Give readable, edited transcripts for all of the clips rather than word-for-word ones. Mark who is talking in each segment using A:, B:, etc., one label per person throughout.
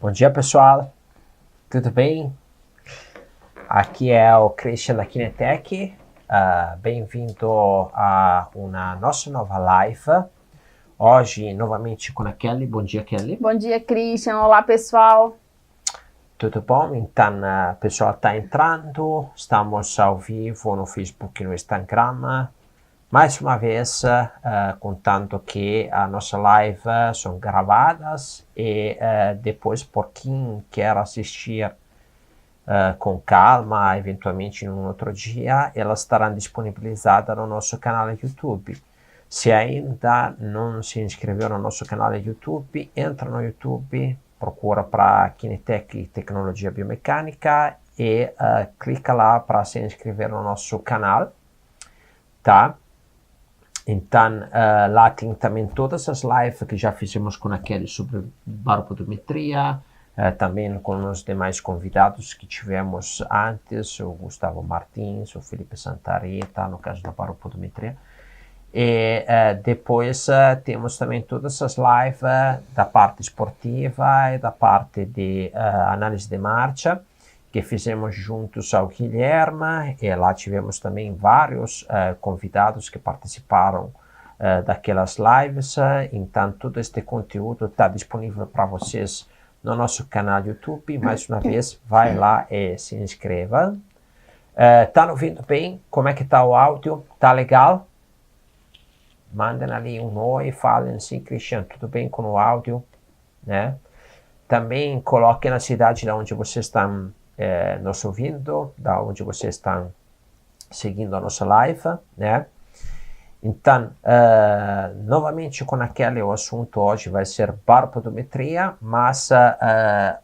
A: Bom dia, pessoal. Tudo bem? Aqui é o Christian da Kinetec. Bem-vindo a uma nossa nova live. Hoje, novamente com a Kelly. Bom dia, Kelly.
B: Bom dia, Christian. Olá, pessoal.
A: Tudo bom? Então, o pessoal está entrando. Estamos ao vivo no Facebook e no Instagram. Mais uma vez, contando que a nossa live são gravadas e depois, por quem quer assistir com calma, eventualmente em um outro dia, elas estarão disponibilizadas no nosso canal do YouTube. Se ainda não se inscreveu no nosso canal do YouTube, entra no YouTube, procura para Kinetec Tecnologia Biomecânica e clica lá para se inscrever no nosso canal, tá? Então, lá tem também todas as lives que já fizemos com a Kelly sobre baropodometria, também com os demais convidados que tivemos antes, o Gustavo Martins, o Felipe Santareta, no caso da baropodometria. E depois temos também todas as lives da parte esportiva e da parte de análise de marcha, que fizemos juntos ao Guilherme, e lá tivemos também vários convidados que participaram daquelas lives. Então, todo este conteúdo está disponível para vocês no nosso canal do YouTube. Mais uma vez, vai lá e se inscreva. Tá ouvindo bem? Como é que está o áudio? Tá legal? Mandem ali um oi, falem assim, Christian, tudo bem com o áudio? Né? Também coloquem na cidade de onde vocês estão nos ouvindo, da onde vocês estão seguindo a nossa live, né? Então, novamente com aquele, o assunto hoje vai ser baropodometria, mas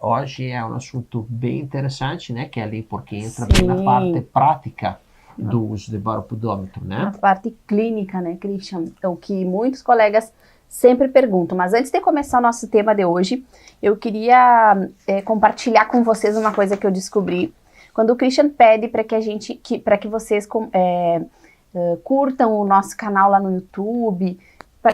A: hoje é um assunto bem interessante, né, Kelly? Porque entra bem na parte prática do uso de baropodômetro, né?
B: Na parte clínica, né, Christian? O que muitos colegas sempre perguntam. Mas antes de começar o nosso tema de hoje, eu queria compartilhar com vocês uma coisa que eu descobri. Quando o Christian pede para que vocês curtam o nosso canal lá no YouTube,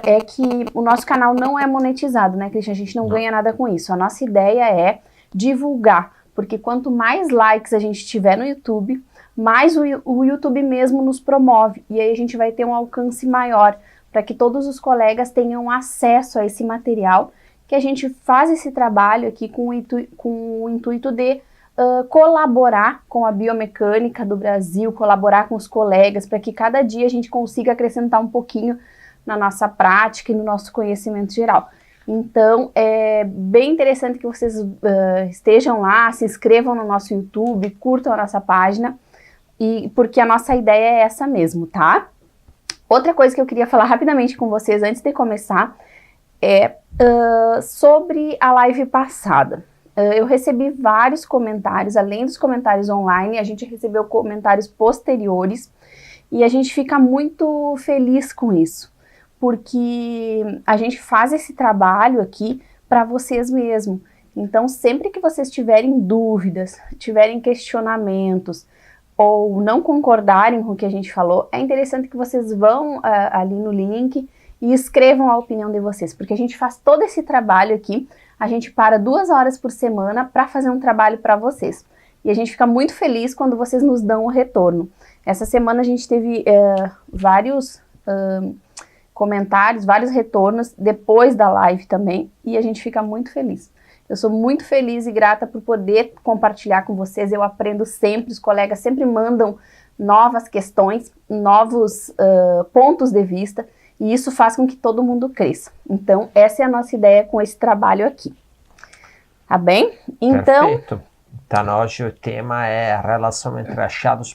B: é que o nosso canal não é monetizado, né, Christian? A gente não ganha nada com isso. A nossa ideia é divulgar, porque quanto mais likes a gente tiver no YouTube, mais o YouTube mesmo nos promove, e aí a gente vai ter um alcance maior, para que todos os colegas tenham acesso a esse material, que a gente faz esse trabalho aqui com o intuito de colaborar com a biomecânica do Brasil, colaborar com os colegas, para que cada dia a gente consiga acrescentar um pouquinho na nossa prática e no nosso conhecimento geral. Então, é bem interessante que vocês estejam lá, se inscrevam no nosso YouTube, curtam a nossa página, porque a nossa ideia é essa mesmo, tá? Outra coisa que eu queria falar rapidamente com vocês antes de começar é sobre a live passada. Eu recebi vários comentários, além dos comentários online, a gente recebeu comentários posteriores e a gente fica muito feliz com isso, porque a gente faz esse trabalho aqui para vocês mesmos. Então, sempre que vocês tiverem dúvidas, tiverem questionamentos, ou não concordarem com o que a gente falou, é interessante que vocês vão ali no link e escrevam a opinião de vocês, porque a gente faz todo esse trabalho aqui, a gente para 2 horas por semana para fazer um trabalho para vocês. E a gente fica muito feliz quando vocês nos dão o retorno. Essa semana a gente teve vários comentários, vários retornos depois da live também, e a gente fica muito feliz. Eu sou muito feliz e grata por poder compartilhar com vocês. Eu aprendo sempre, os colegas sempre mandam novas questões, novos pontos de vista, e isso faz com que todo mundo cresça. Então, essa é a nossa ideia com esse trabalho aqui. Tá bem? Então,
A: perfeito. Então, hoje o tema é a relação entre achados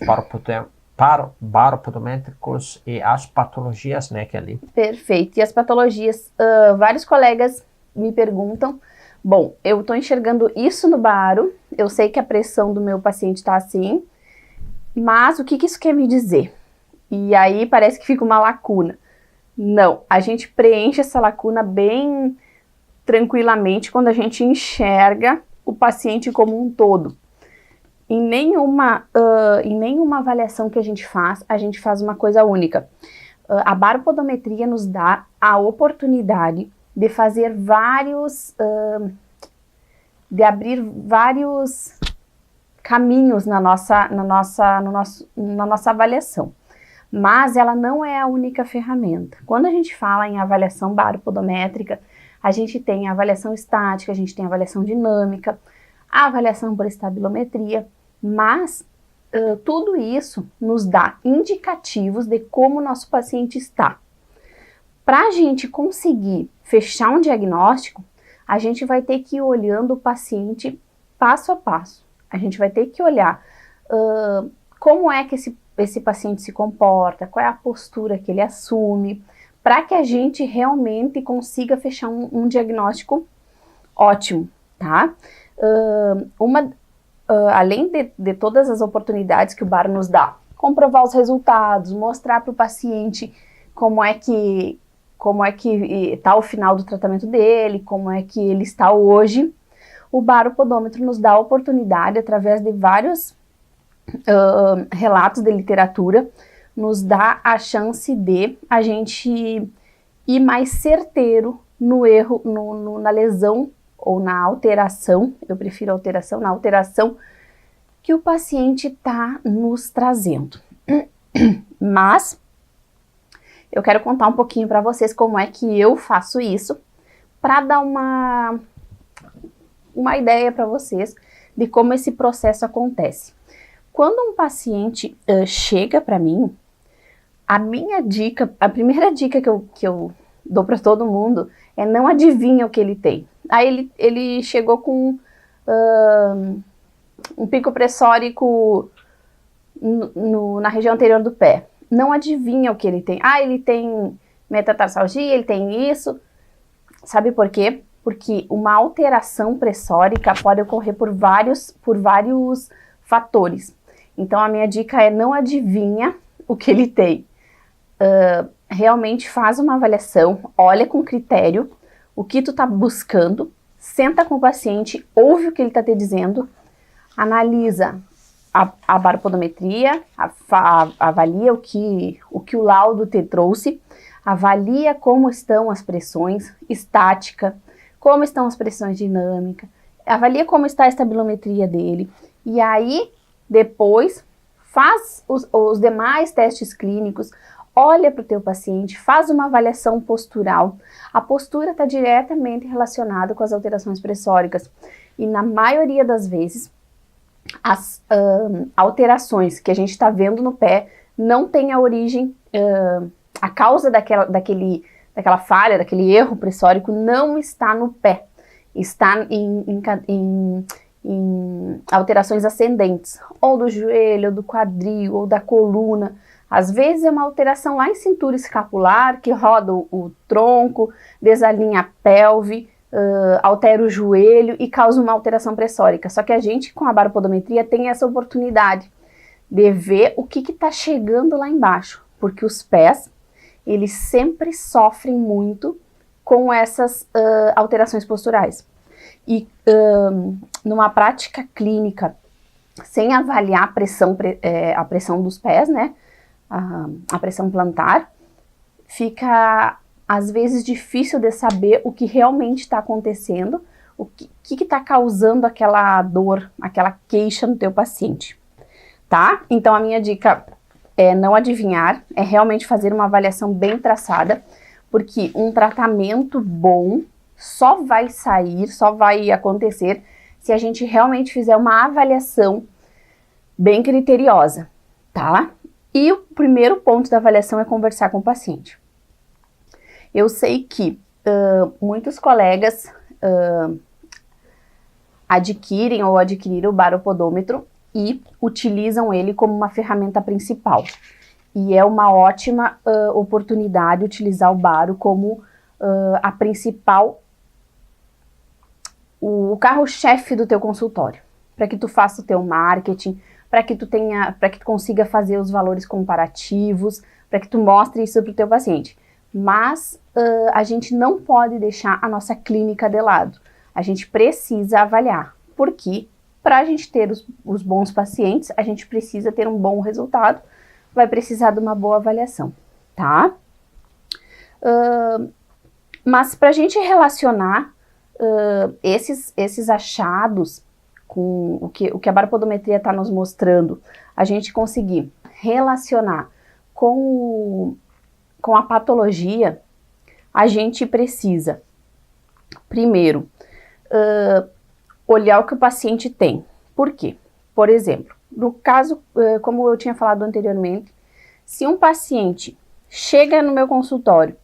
A: baropodométricos e as patologias, né, Kelly?
B: Perfeito. E as patologias, vários colegas me perguntam. Bom, eu estou enxergando isso no baro, eu sei que a pressão do meu paciente está assim, mas o que isso quer me dizer? E aí parece que fica uma lacuna. Não, a gente preenche essa lacuna bem tranquilamente quando a gente enxerga o paciente como um todo. Em nenhuma avaliação que a gente faz uma coisa única. A baropodometria nos dá a oportunidade de fazer de abrir vários caminhos na nossa avaliação. Mas ela não é a única ferramenta. Quando a gente fala em avaliação baropodométrica, a gente tem a avaliação estática, a gente tem a avaliação dinâmica, a avaliação por estabilometria, mas tudo isso nos dá indicativos de como o nosso paciente está. Para a gente conseguir fechar um diagnóstico, a gente vai ter que ir olhando o paciente passo a passo. A gente vai ter que olhar como é que esse paciente se comporta, qual é a postura que ele assume, para que a gente realmente consiga fechar um diagnóstico ótimo, tá? Além de todas as oportunidades que o baro nos dá, comprovar os resultados, mostrar para o paciente como é que está o final do tratamento dele, como é que ele está hoje, o baropodômetro nos dá a oportunidade, através de vários relatos de literatura, nos dá a chance de a gente ir mais certeiro no erro, na lesão ou na alteração, eu prefiro alteração, na alteração que o paciente está nos trazendo. Mas eu quero contar um pouquinho para vocês como é que eu faço isso, para dar uma ideia para vocês de como esse processo acontece. Quando um paciente chega para mim, a primeira dica que eu dou para todo mundo é: não adivinha o que ele tem. Aí ele chegou com um pico pressórico na região anterior do pé. Não adivinha o que ele tem. Ah, ele tem metatarsalgia, ele tem isso. Sabe por quê? Porque uma alteração pressórica pode ocorrer por vários fatores. Então, a minha dica é: não adivinha o que ele tem. Realmente faz uma avaliação, olha com critério o que tu tá buscando, senta com o paciente, ouve o que ele tá te dizendo, analisa a baropodometria, avalia o que o laudo te trouxe, avalia como estão as pressões estática, como estão as pressões dinâmicas, avalia como está a estabilometria dele, e aí depois faz os demais testes clínicos, olha para o teu paciente, faz uma avaliação postural. A postura está diretamente relacionada com as alterações pressóricas, e na maioria das vezes as alterações que a gente está vendo no pé não tem a origem, a causa daquela falha, daquele erro pressórico não está no pé, está em alterações ascendentes, ou do joelho, ou do quadril, ou da coluna. Às vezes é uma alteração lá em cintura escapular, que roda o tronco, desalinha a pelve, altera o joelho e causa uma alteração pressórica. Só que a gente, com a baropodometria, tem essa oportunidade de ver o que está chegando lá embaixo, porque os pés, eles sempre sofrem muito com essas alterações posturais. E numa prática clínica, sem avaliar a pressão dos pés, né, a pressão plantar, fica às vezes difícil de saber o que realmente está acontecendo, o que está causando aquela dor, aquela queixa no teu paciente, tá? Então a minha dica é não adivinhar, é realmente fazer uma avaliação bem traçada, porque um tratamento bom só vai acontecer se a gente realmente fizer uma avaliação bem criteriosa, tá? E o primeiro ponto da avaliação é conversar com o paciente. Eu sei que muitos colegas adquiriram o baropodômetro e utilizam ele como uma ferramenta principal. E é uma ótima oportunidade utilizar o baro como a principal, o carro-chefe do teu consultório, para que tu faça o teu marketing, para que tu consiga fazer os valores comparativos, para que tu mostre isso para o teu paciente. Mas a gente não pode deixar a nossa clínica de lado. A gente precisa avaliar, porque para a gente ter os bons pacientes, a gente precisa ter um bom resultado, vai precisar de uma boa avaliação, tá? Mas para a gente relacionar esses achados, com o que a baropodometria está nos mostrando, a gente conseguir relacionar com a patologia, a gente precisa, primeiro, olhar o que o paciente tem. Por quê? Por exemplo, no caso, como eu tinha falado anteriormente, se um paciente chega no meu consultório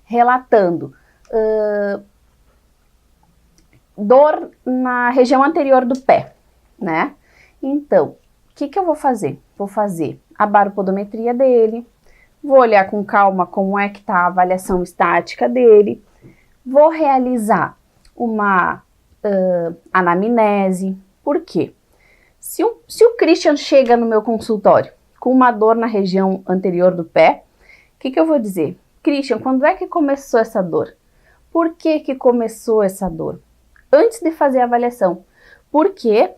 B: relatando dor na região anterior do pé, né? Então, o que eu vou fazer? Vou fazer a baropodometria dele, vou olhar com calma como é que está a avaliação estática dele, vou realizar uma anamnese. Por quê? Se o Christian chega no meu consultório com uma dor na região anterior do pé, o que eu vou dizer? Christian, quando é que começou essa dor? Por que começou essa dor? Antes de fazer a avaliação. Porque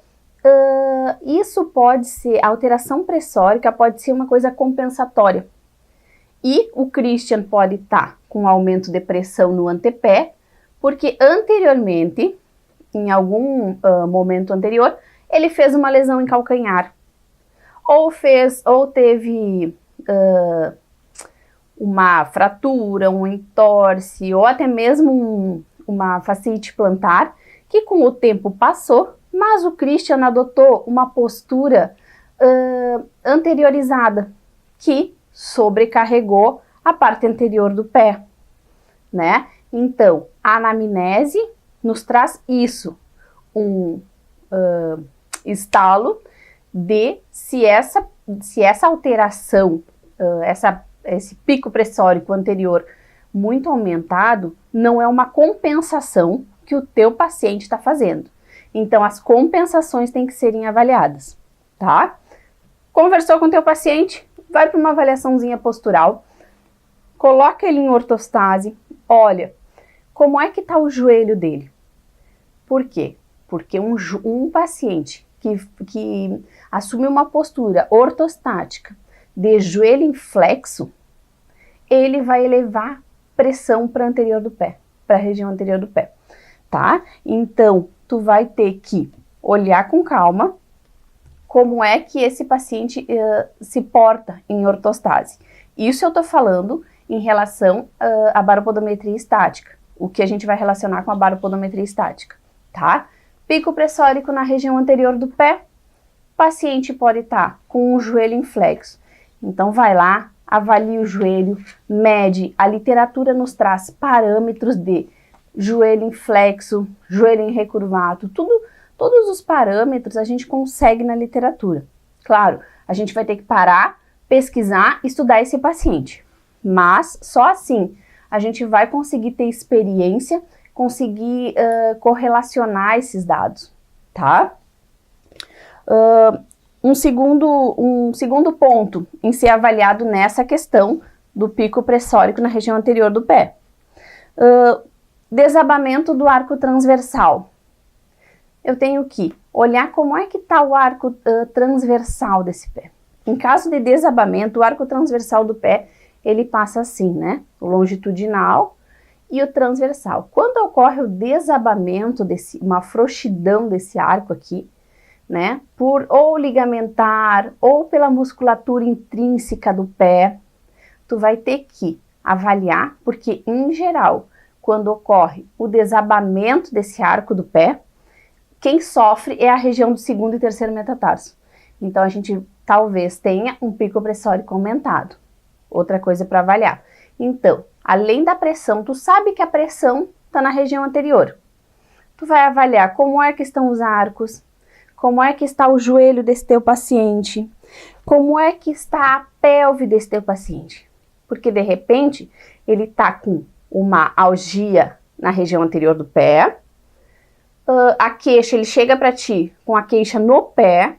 B: isso pode ser, a alteração pressórica pode ser uma coisa compensatória. E o Christian pode estar com aumento de pressão no antepé, porque anteriormente, em algum momento anterior, ele fez uma lesão em calcanhar, ou teve uma fratura, um entorse, ou até mesmo uma fasciite plantar, que com o tempo passou, mas o Christian adotou uma postura anteriorizada, que sobrecarregou a parte anterior do pé, né? Então, a anamnese nos traz isso, um estalo de se essa alteração, esse pico pressórico anterior muito aumentado, não é uma compensação que o teu paciente está fazendo. Então, as compensações têm que serem avaliadas, tá? Conversou com o teu paciente, vai para uma avaliaçãozinha postural, coloca ele em ortostase, olha como é que está o joelho dele. Por quê? Porque um paciente que assume uma postura ortostática de joelho inflexo, ele vai elevar pressão para anterior do pé, para a região anterior do pé, tá? Então, tu vai ter que olhar com calma como é que esse paciente se porta em ortostase. Isso eu tô falando em relação à baropodometria estática, o que a gente vai relacionar com a baropodometria estática, tá? Pico pressórico na região anterior do pé, o paciente pode estar com o joelho inflexo. Então, vai lá, avalia o joelho, mede. A literatura nos traz parâmetros de joelho inflexo, joelho recurvado, todos os parâmetros a gente consegue na literatura. Claro, a gente vai ter que parar, pesquisar, estudar esse paciente. Mas, só assim, a gente vai conseguir ter experiência, conseguir correlacionar esses dados, tá? Um segundo ponto em ser avaliado nessa questão do pico pressórico na região anterior do pé. Desabamento do arco transversal. Eu tenho que olhar como é que está o arco transversal desse pé. Em caso de desabamento, o arco transversal do pé, ele passa assim, né? O longitudinal e o transversal. Quando ocorre o desabamento, uma frouxidão desse arco aqui, né? Por ou ligamentar ou pela musculatura intrínseca do pé, tu vai ter que avaliar, porque em geral, quando ocorre o desabamento desse arco do pé, quem sofre é a região do segundo e terceiro metatarso. Então, a gente talvez tenha um pico pressórico aumentado. Outra coisa para avaliar. Então, além da pressão, tu sabe que a pressão está na região anterior. Tu vai avaliar como é que estão os arcos, como é que está o joelho desse teu paciente, como é que está a pelve desse teu paciente. Porque, de repente, ele está com uma algia na região anterior do pé, a queixa, ele chega para ti com a queixa no pé,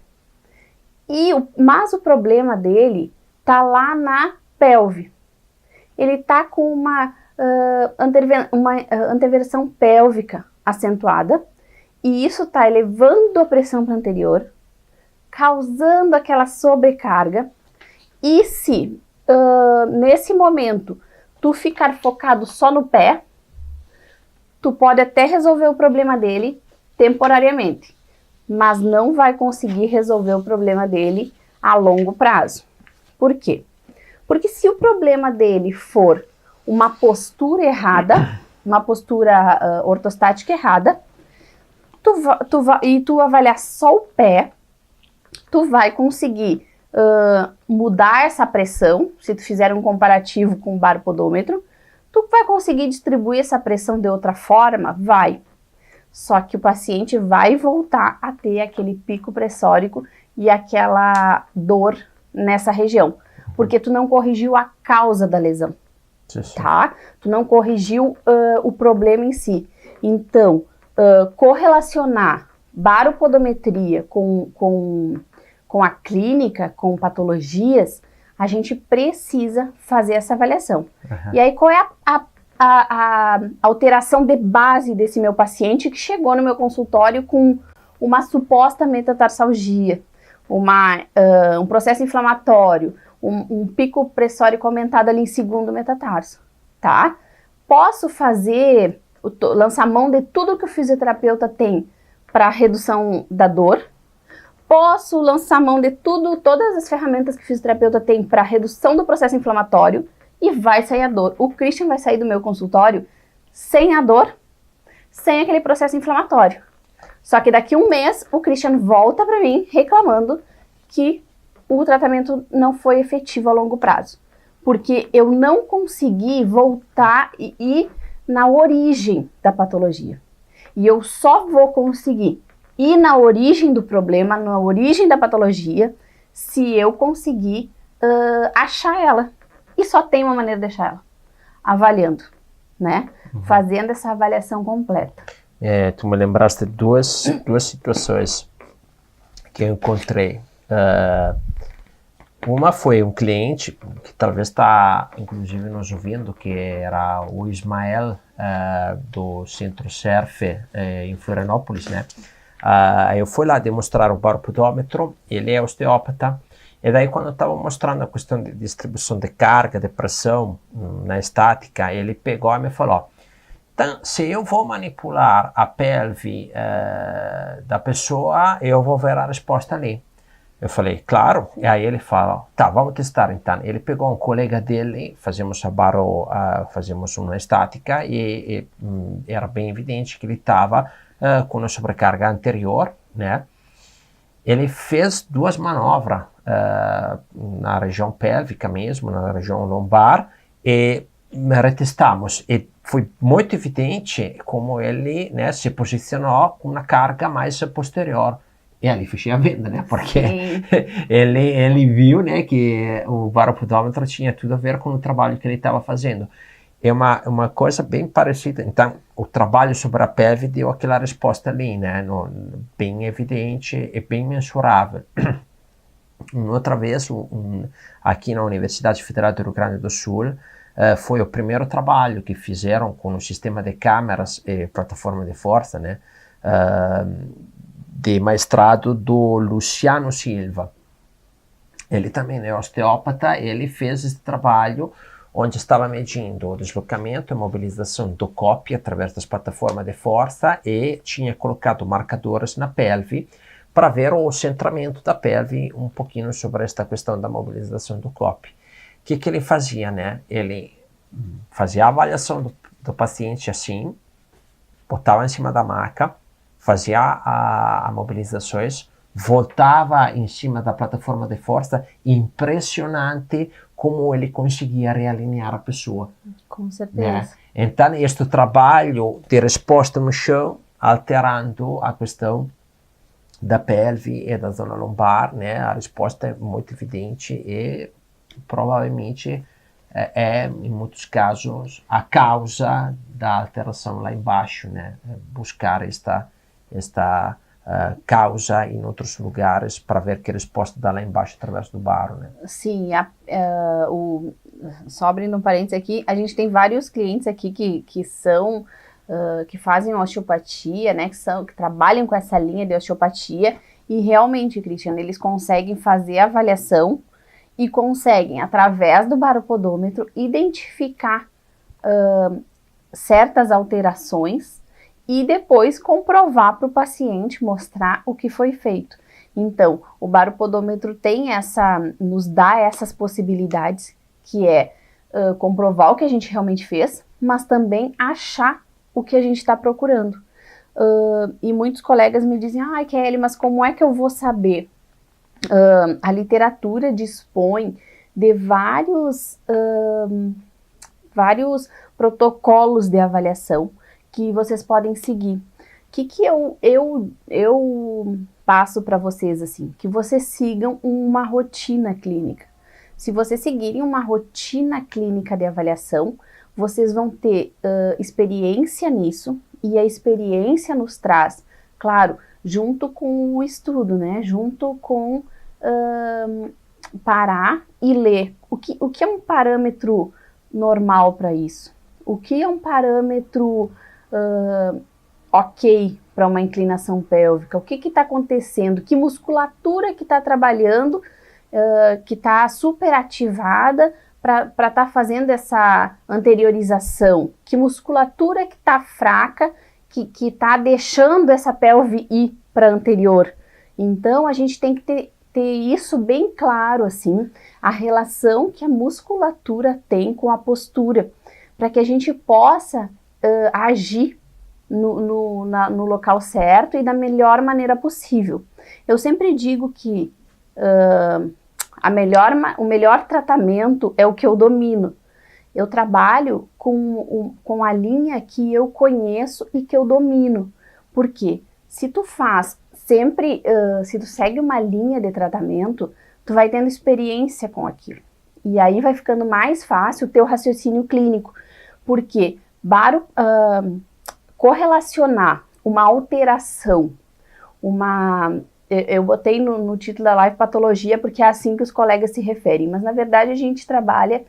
B: mas o problema dele tá lá na pelve. Ele tá com uma anteversão pélvica acentuada, e isso tá elevando a pressão para anterior, causando aquela sobrecarga. E se nesse momento tu ficar focado só no pé, tu pode até resolver o problema dele temporariamente, mas não vai conseguir resolver o problema dele a longo prazo. Por quê? Porque se o problema dele for uma postura errada, uma postura ortostática errada, e tu avaliar só o pé, tu vai conseguir mudar essa pressão. Se tu fizer um comparativo com o baropodômetro, tu vai conseguir distribuir essa pressão de outra forma? Vai. Só que o paciente vai voltar a ter aquele pico pressórico e aquela dor nessa região, porque tu não corrigiu a causa da lesão, tá? Tu não corrigiu o problema em si. Então, correlacionar baropodometria com a clínica, com patologias, a gente precisa fazer essa avaliação. E aí, qual é a alteração de base desse meu paciente que chegou no meu consultório com uma suposta metatarsalgia, um processo inflamatório, um pico pressórico aumentado ali em segundo metatarso, tá? Posso fazer, lançar mão de tudo que o fisioterapeuta tem para redução da dor. Posso lançar mão de todas as ferramentas que o fisioterapeuta tem para redução do processo inflamatório e vai sair a dor. O Christian vai sair do meu consultório sem a dor, sem aquele processo inflamatório. Só que daqui a um mês o Christian volta para mim reclamando que o tratamento não foi efetivo a longo prazo. Porque eu não consegui voltar e ir na origem da patologia. E eu só vou conseguir ir na origem do problema, na origem da patologia, se eu conseguir achar ela. E só tem uma maneira de achar ela, avaliando, né? Fazendo essa avaliação completa.
A: Tu me lembraste de duas situações que eu encontrei. Uma foi um cliente que talvez está, inclusive, nos ouvindo, que era o Ismael, do Centro Surf em Florianópolis, né? Eu fui lá demonstrar o baropodômetro, ele é osteópata, e daí quando eu estava mostrando a questão de distribuição de carga, de pressão na estática, ele pegou e me falou: então, se eu vou manipular a pelve da pessoa, eu vou ver a resposta ali. Eu falei, claro. E aí ele fala, tá, vamos testar então. Ele pegou um colega dele, fazemos uma estática e era bem evidente que ele estava com uma sobrecarga anterior, né? Ele fez duas manobras na região pélvica mesmo, na região lombar, e retestamos. E foi muito evidente como ele, né, se posicionou com uma carga mais posterior. E ali fechei a venda, né? Porque ele viu, né, que o baropodômetro tinha tudo a ver com o trabalho que ele estava fazendo. É uma coisa bem parecida. Então, o trabalho sobre a pelve deu aquela resposta ali, né? Bem evidente e bem mensurável. Outra vez, aqui na Universidade Federal do Rio Grande do Sul, foi o primeiro trabalho que fizeram com o sistema de câmeras e plataforma de força, né? De mestrado do Luciano Silva. Ele também é osteópata, ele fez esse trabalho onde estava medindo o deslocamento e mobilização do COP através das plataformas de força e tinha colocado marcadores na pelve para ver o centramento da pelve um pouquinho sobre esta questão da mobilização do COP. O que ele fazia, né? Ele fazia a avaliação do paciente assim, botava em cima da maca, fazia a mobilizações, voltava em cima da plataforma de força, impressionante como ele conseguia realinhar a pessoa.
B: Com certeza.
A: Né? Então, este trabalho de resposta no chão, alterando a questão da pelve e da zona lombar, né? A resposta é muito evidente e provavelmente em muitos casos, a causa da alteração lá embaixo, né? Buscar esta causa em outros lugares para ver que resposta dá lá embaixo através do baro, né?
B: Sim, só abrindo um parênteses aqui, a gente tem vários clientes aqui que fazem osteopatia, né, que trabalham com essa linha de osteopatia e realmente, Christian, eles conseguem fazer a avaliação e conseguem, através do baropodômetro, identificar certas alterações e depois comprovar para o paciente, mostrar o que foi feito. Então, o baropodômetro nos dá essas possibilidades, que é comprovar o que a gente realmente fez, mas também achar o que a gente está procurando. E muitos colegas me dizem, Kelly, mas como é que eu vou saber? A literatura dispõe de vários protocolos de avaliação que vocês podem seguir. O que eu passo para vocês, assim? Que vocês sigam uma rotina clínica. Se vocês seguirem uma rotina clínica de avaliação, vocês vão ter experiência nisso, e a experiência nos traz, claro, junto com o estudo, né? Junto com parar e ler. O que é um parâmetro normal para isso? O que é um parâmetro ok para uma inclinação pélvica? O que está acontecendo? Que musculatura que está trabalhando, que está superativada para estar fazendo essa anteriorização? Que musculatura que está fraca, que está deixando essa pelve ir para anterior? Então, a gente tem que ter isso bem claro, assim, a relação que a musculatura tem com a postura, para que a gente possa agir no local certo e da melhor maneira possível. Eu sempre digo que o melhor tratamento é o que eu domino. Eu trabalho com a linha que eu conheço e que eu domino. Por quê? Se tu faz sempre, se tu segue uma linha de tratamento, tu vai tendo experiência com aquilo. E aí vai ficando mais fácil o teu raciocínio clínico. Porque correlacionar uma alteração, eu botei no título da live patologia porque é assim que os colegas se referem, mas na verdade a gente trabalha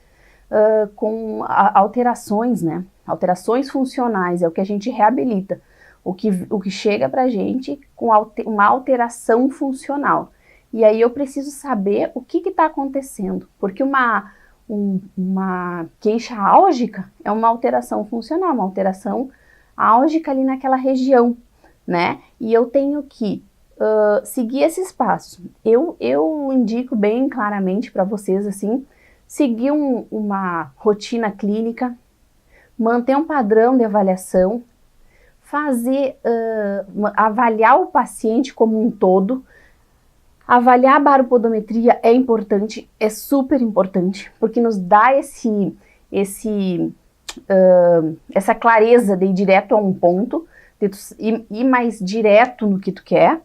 B: com alterações, né? Alterações funcionais, é o que a gente reabilita, o que chega pra gente com uma alteração funcional. E aí eu preciso saber o que está acontecendo, porque uma queixa álgica é uma alteração funcional, uma alteração álgica ali naquela região, né? E eu tenho que seguir esses passos. Eu indico bem claramente para vocês, assim, seguir uma rotina clínica, manter um padrão de avaliação, avaliar o paciente como um todo. Avaliar a baropodometria é importante, é super importante, porque nos dá essa clareza de ir direto a um ponto, de ir mais direto no que tu quer,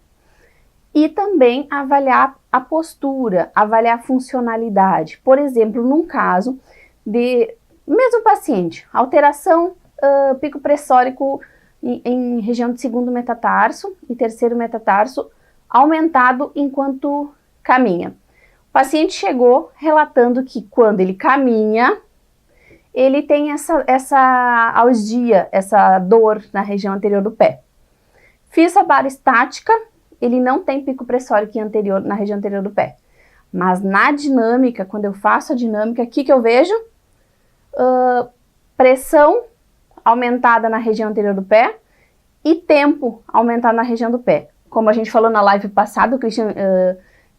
B: e também avaliar a postura, avaliar a funcionalidade. Por exemplo, num caso de mesmo paciente, alteração pico pressórico em região de segundo metatarso e terceiro metatarso aumentado enquanto caminha. O paciente chegou relatando que quando ele caminha, ele tem essa algia, essa dor na região anterior do pé. Fiz a barostática, ele não tem pico pressórico na região anterior do pé. Mas na dinâmica, quando eu faço a dinâmica, o que eu vejo? Pressão aumentada na região anterior do pé e tempo aumentado na região do pé. Como a gente falou na live passada, o Christian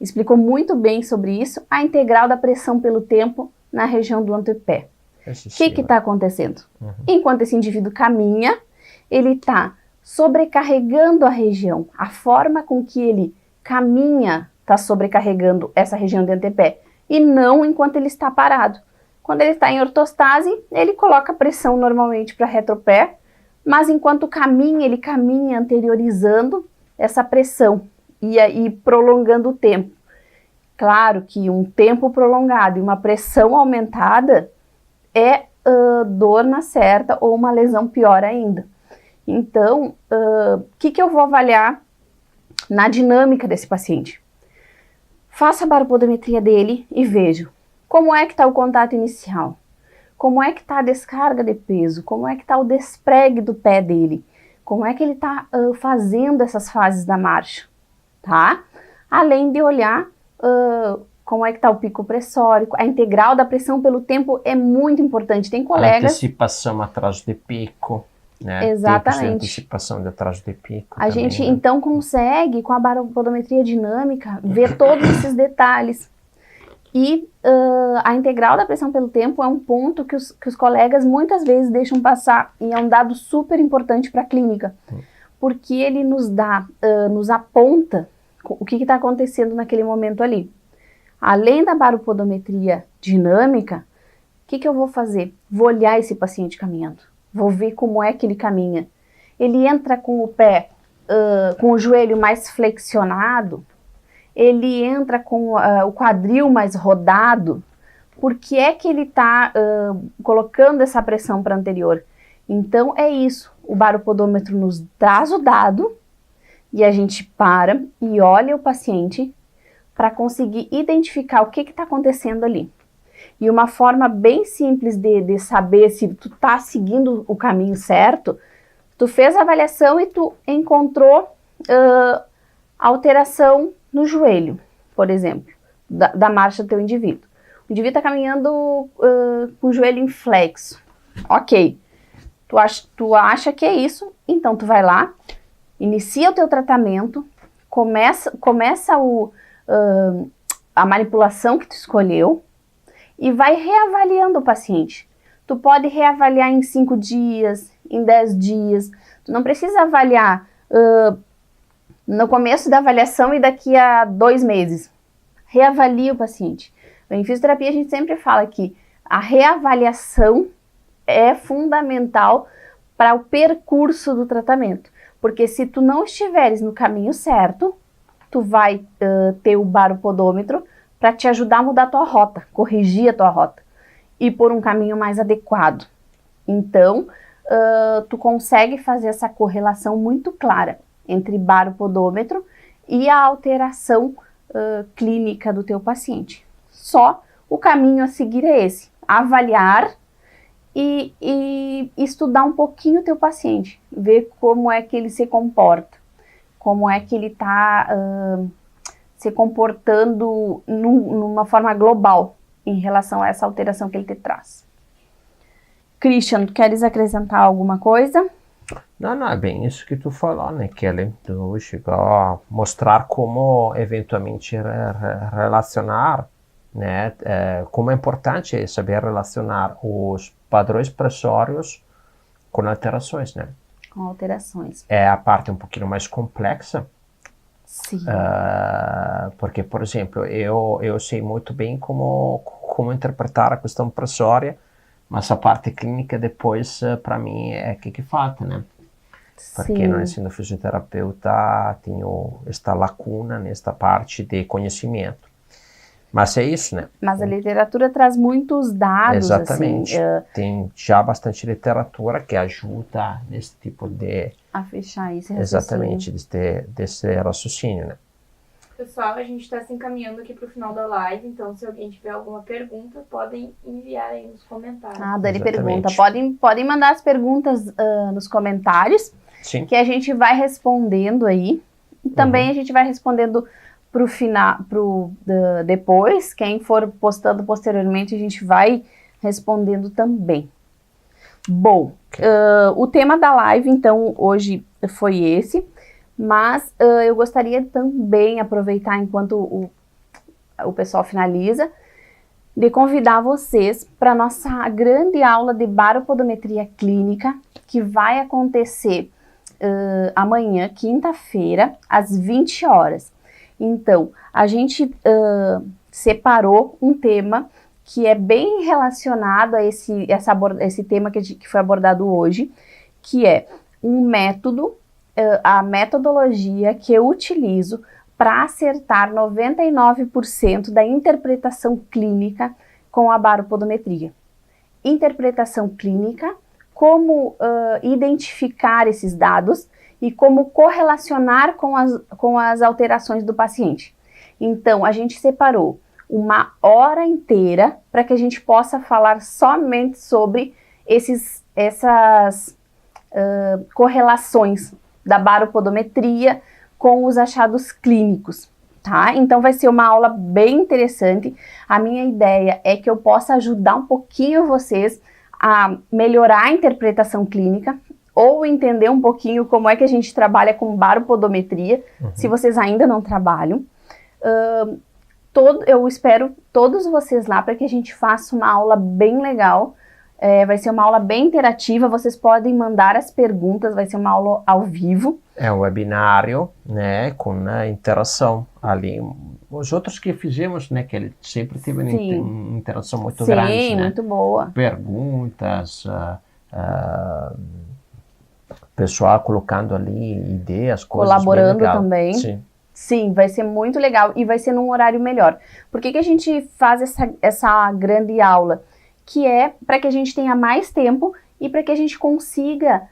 B: explicou muito bem sobre isso, a integral da pressão pelo tempo na região do antepé. O que está acontecendo? Uhum. Enquanto esse indivíduo caminha, ele está sobrecarregando a região. A forma com que ele caminha está sobrecarregando essa região do antepé, e não enquanto ele está parado. Quando ele está em ortostase, ele coloca pressão normalmente para retropé, mas enquanto caminha, ele caminha anteriorizando essa pressão e aí prolongando o tempo. Claro que um tempo prolongado e uma pressão aumentada é dor na certa ou uma lesão pior ainda. Então, o que eu vou avaliar na dinâmica desse paciente? Faço a baropodometria dele e vejo como é que está o contato inicial, como é que está a descarga de peso, como é que está o despregue do pé dele, como é que ele está fazendo essas fases da marcha, tá? Além de olhar como é que está o pico pressórico, a integral da pressão pelo tempo é muito importante. Tem colegas...
A: Antecipação atrás de pico, né?
B: Exatamente.
A: Tipos de antecipação de atrás de pico.
B: A
A: também,
B: gente,
A: né?
B: então, consegue, com a baropodometria dinâmica, ver todos esses detalhes. E a integral da pressão pelo tempo é um ponto que os colegas muitas vezes deixam passar, e é um dado super importante para a clínica, porque ele nos dá, nos aponta o que está acontecendo naquele momento ali. Além da baropodometria dinâmica, o que eu vou fazer? Vou olhar esse paciente caminhando, vou ver como é que ele caminha. Ele entra com o pé, com o joelho mais flexionado, ele entra com o quadril mais rodado. Por que é que ele está colocando essa pressão para anterior? Então é isso, o baropodômetro nos traz o dado e a gente para e olha o paciente para conseguir identificar o que está acontecendo ali. E uma forma bem simples de saber se tu está seguindo o caminho certo, tu fez a avaliação e tu encontrou alteração no joelho, por exemplo, da marcha do teu indivíduo. O indivíduo está caminhando com o joelho inflexo. Ok. Tu acha que é isso, então tu vai lá, inicia o teu tratamento, começa a manipulação que tu escolheu e vai reavaliando o paciente. Tu pode reavaliar em 5 dias, em 10 dias. Tu não precisa avaliar no começo da avaliação e daqui a 2 meses. Reavalia o paciente. Em fisioterapia a gente sempre fala que a reavaliação é fundamental para o percurso do tratamento. Porque se tu não estiveres no caminho certo, tu vai ter o baropodômetro para te ajudar a mudar a tua rota, corrigir a tua rota e por um caminho mais adequado. Então, tu consegue fazer essa correlação muito clara entre baropodômetro e a alteração clínica do teu paciente. Só o caminho a seguir é esse, avaliar e estudar um pouquinho o teu paciente, ver como é que ele se comporta, como é que ele está se comportando numa forma global em relação a essa alteração que ele te traz. Christian, queres acrescentar alguma coisa?
A: Não, é bem isso que tu falou, né, Kelly? Tu chegou a mostrar como eventualmente relacionar, né, como é importante saber relacionar os padrões pressórios com alterações, né?
B: Com alterações.
A: É a parte um pouquinho mais complexa.
B: Sim.
A: Porque, por exemplo, eu sei muito bem como interpretar a questão pressória, mas a parte clínica depois, para mim, é que falta, né? Porque não sendo fisioterapeuta, tenho esta lacuna nesta parte de conhecimento. Mas é isso, né?
B: Mas a literatura traz muitos dados.
A: Exatamente.
B: Assim,
A: tem já bastante literatura que ajuda nesse tipo de...
B: a fechar esse raciocínio.
A: Exatamente, desse raciocínio, né?
C: Pessoal, a gente está se encaminhando aqui para o final da live, então se alguém tiver alguma pergunta, podem enviar aí nos comentários.
B: Ah, Dani
A: Exatamente.
B: pergunta. Podem mandar as perguntas nos comentários,
A: Sim.
B: que a gente vai respondendo aí. E também a gente vai respondendo pro final, depois, quem for postando posteriormente, a gente vai respondendo também. Bom, o tema da live, então, hoje foi esse, mas eu gostaria também, aproveitar enquanto o pessoal finaliza, de convidar vocês para a nossa grande aula de baropodometria clínica, que vai acontecer amanhã, quinta-feira, às 20 horas. Então, a gente separou um tema que é bem relacionado a esse tema que foi abordado hoje, que é um método, a metodologia que eu utilizo para acertar 99% da interpretação clínica com a baropodometria. Interpretação clínica, como identificar esses dados e como correlacionar com as alterações do paciente. Então, a gente separou uma hora inteira para que a gente possa falar somente sobre essas correlações da baropodometria com os achados clínicos. tá? Então vai ser uma aula bem interessante. A minha ideia é que eu possa ajudar um pouquinho vocês a melhorar a interpretação clínica ou entender um pouquinho como é que a gente trabalha com baropodometria, se vocês ainda não trabalham. Eu espero todos vocês lá para que a gente faça uma aula bem legal. Vai ser uma aula bem interativa, vocês podem mandar as perguntas, vai ser uma aula ao vivo.
A: É um webinário, né, com interação ali. Os outros que fizemos, né, que ele sempre teve uma interação muito grande, né?
B: Sim, muito boa.
A: Perguntas, pessoal colocando ali ideias, coisas
B: colaborando
A: bem legal.
B: também.
A: Sim.
B: Sim, vai ser muito legal e vai ser num horário melhor. Por que a gente faz essa grande aula? Que é para que a gente tenha mais tempo e para que a gente consiga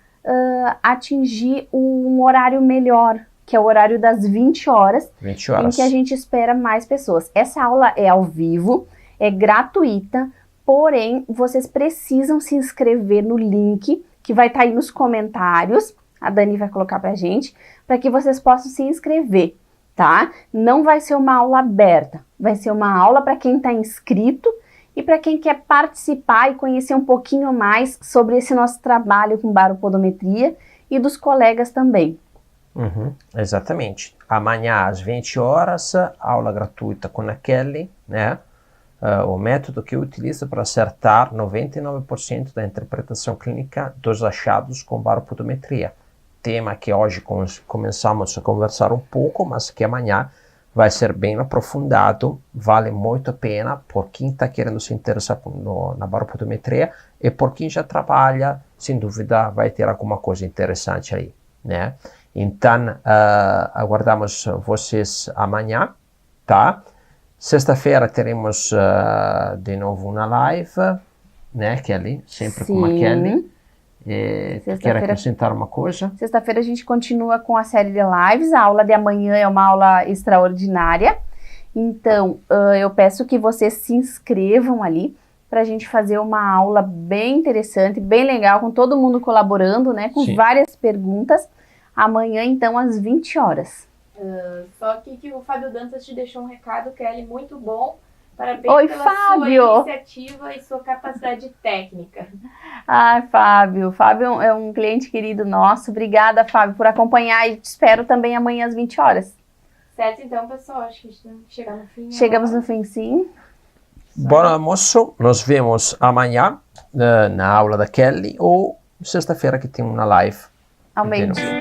B: atingir um horário melhor, que é o horário das 20 horas,
A: 20 horas.
B: em que a gente espera mais pessoas. Essa aula é ao vivo, é gratuita, porém, vocês precisam se inscrever no link, que vai estar aí nos comentários, a Dani vai colocar pra gente, para que vocês possam se inscrever, tá? Não vai ser uma aula aberta, vai ser uma aula para quem está inscrito e para quem quer participar e conhecer um pouquinho mais sobre esse nosso trabalho com baropodometria e dos colegas também.
A: Exatamente. Amanhã às 20 horas, aula gratuita com a Kelly, né? O método que eu utilizo para acertar 99% da interpretação clínica dos achados com baropodometria. Tema que hoje começamos a conversar um pouco, mas que amanhã vai ser bem aprofundado, vale muito a pena por quem está querendo se interessar na baropodometria e por quem já trabalha, sem dúvida vai ter alguma coisa interessante aí, né? Então, aguardamos vocês amanhã, tá? Sexta-feira teremos de novo uma live, né, Kelly? Sempre com a Kelly. Quer acrescentar uma coisa?
B: Sexta-feira a gente continua com a série de lives. A aula de amanhã é uma aula extraordinária. Então, eu peço que vocês se inscrevam ali para a gente fazer uma aula bem interessante, bem legal, com todo mundo colaborando, né? Com várias perguntas. Amanhã, então, às 20 horas.
C: Só que o Fábio Dantas te deixou um recado, Kelly, muito bom. Parabéns pela
B: Fábio.
C: Sua iniciativa e sua capacidade técnica.
B: Ai, Fábio. Fábio é um cliente querido nosso. Obrigada, Fábio, por acompanhar e te espero também amanhã às 20 horas.
C: Certo, então, pessoal. Acho que a gente chega no fim.
B: Chegamos no fim, sim.
A: Bom almoço. Nos vemos amanhã na aula da Kelly ou sexta-feira que tem uma live.
B: Ao meio-dia.